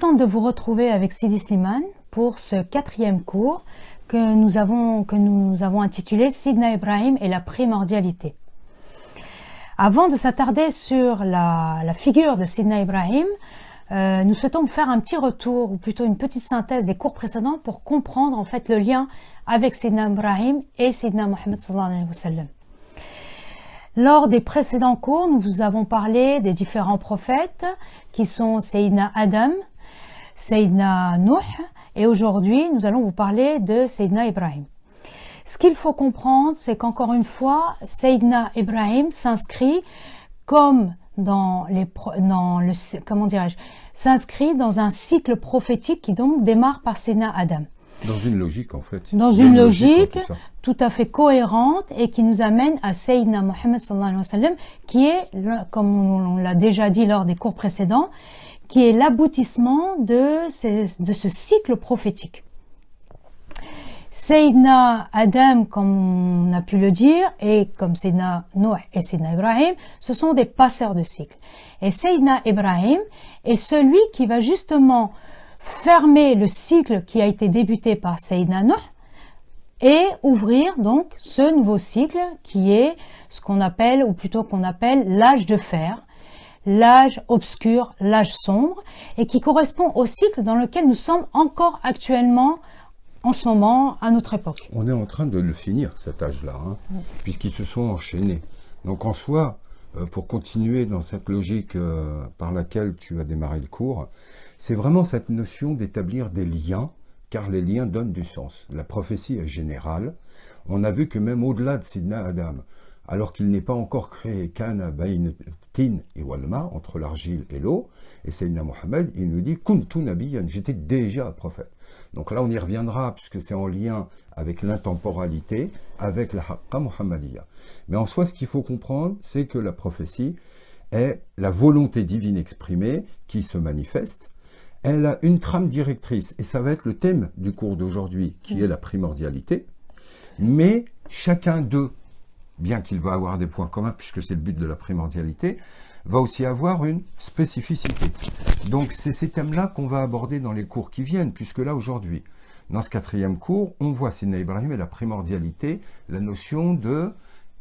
contente de vous retrouver avec Sidi Slimane pour ce 4e cours que nous avons intitulé Sidna Ibrahim et la primordialité. Avant de s'attarder sur la figure de Sidna Ibrahim, nous souhaitons faire un petit retour, ou plutôt une petite synthèse des cours précédents pour comprendre en fait le lien avec Sidna Ibrahim et Sidna Mohammed sallallahu alayhi wa sallam. Lors des précédents cours, nous vous avons parlé des différents prophètes qui sont Sayyidina Adam, Sayyidina Nuh, et aujourd'hui nous allons vous parler de Sayyidina Ibrahim. Ce qu'il faut comprendre, c'est qu'encore une fois, Sayyidina Ibrahim s'inscrit comme s'inscrit dans un cycle prophétique qui donc démarre par Sayyidina Adam. Dans une logique en fait. Dans une logique tout à fait cohérente et qui nous amène à Sayyidina Mohammed sallallahu alayhi wa sallam, qui est, comme on l'a déjà dit lors des cours précédents, qui est l'aboutissement de ce cycle prophétique. Sayyidina Adam, comme on a pu le dire, et comme Sayyidina Nuh et Sayyidina Ibrahim, ce sont des passeurs de cycle. Et Sayyidina Ibrahim est celui qui va justement fermer le cycle qui a été débuté par Sayyidina Nuh et ouvrir donc ce nouveau cycle qui est ce qu'on appelle, ou plutôt qu'on appelle l'âge de fer, l'âge obscur, l'âge sombre, et qui correspond au cycle dans lequel nous sommes encore actuellement en ce moment, à notre époque. On est en train de le finir, cet âge-là, puisqu'ils se sont enchaînés. Donc en soi, pour continuer dans cette logique par laquelle tu as démarré le cours, c'est vraiment cette notion d'établir des liens, car les liens donnent du sens. La prophétie est générale. On a vu que même au-delà de Sidna Adam, alors qu'il n'est pas encore créé Kana Bayn Tin et Walma, entre l'argile et l'eau, et Sayyidina Mohammed, il nous dit Kuntu Nabiyyan, j'étais déjà prophète. Donc là, on y reviendra, puisque c'est en lien avec l'intemporalité, avec la Haqqa Muhammadiyya. Mais en soi, ce qu'il faut comprendre, c'est que la prophétie est la volonté divine exprimée qui se manifeste. Elle a une trame directrice, et ça va être le thème du cours d'aujourd'hui, qui est la primordialité. Mais chacun d'eux, bien qu'il va avoir des points communs, puisque c'est le but de la primordialité, va aussi avoir une spécificité. Donc c'est ces thèmes-là qu'on va aborder dans les cours qui viennent, puisque là aujourd'hui, dans ce 4e cours, on voit Sidna Ibrahim et la primordialité, la notion de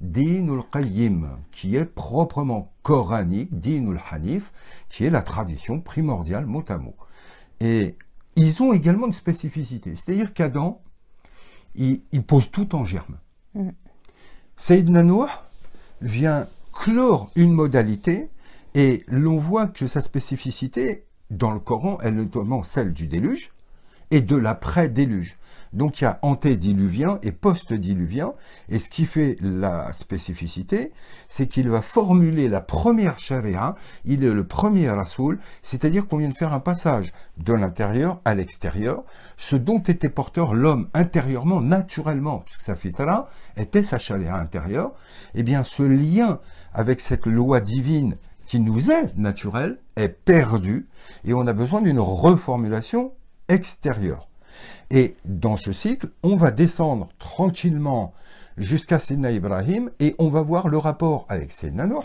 Dinul Qayyim, qui est proprement coranique, Dinul Hanif, qui est la tradition primordiale mot à mot. Et ils ont également une spécificité, c'est-à-dire qu'Adam, il pose tout en germe. Sayyidina Nuh vient clore une modalité et l'on voit que sa spécificité dans le Coran est notamment celle du déluge et de l'après-déluge. Donc il y a antédiluvien et post-diluvien, et ce qui fait la spécificité, c'est qu'il va formuler la première charia, il est le premier rasoul, c'est-à-dire qu'on vient de faire un passage de l'intérieur à l'extérieur, ce dont était porteur l'homme intérieurement, naturellement, puisque sa fitra était sa charia intérieure, et bien ce lien avec cette loi divine qui nous est naturelle est perdu, et on a besoin d'une reformulation extérieure. Et dans ce cycle, on va descendre tranquillement jusqu'à Sayyidina Ibrahim et on va voir le rapport avec Sayyidina Nuh.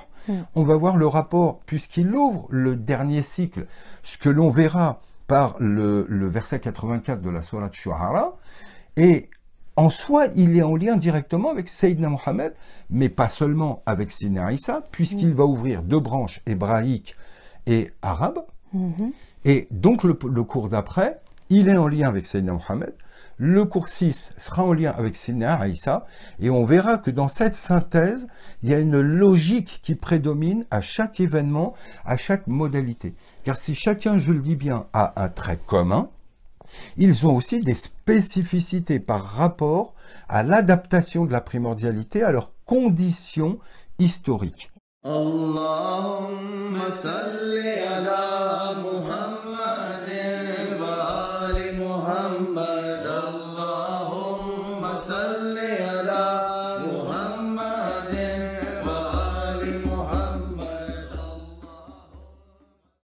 On va voir le rapport, puisqu'il ouvre le dernier cycle, ce que l'on verra par le verset 84 de la sourate Shu'ara. Et en soi, il est en lien directement avec Sayyidina Mohammed, mais pas seulement avec Sayyidina Isa, puisqu'il va ouvrir 2 branches hébraïques et arabes. Et donc le cours d'après, il est en lien avec Sayyidina Mohammed. Le cours 6 sera en lien avec Sayyidina Isa. Et on verra que dans cette synthèse, il y a une logique qui prédomine à chaque événement, à chaque modalité. Car si chacun, je le dis bien, a un trait commun, ils ont aussi des spécificités par rapport à l'adaptation de la primordialité à leurs conditions historiques. Allahumma salli ala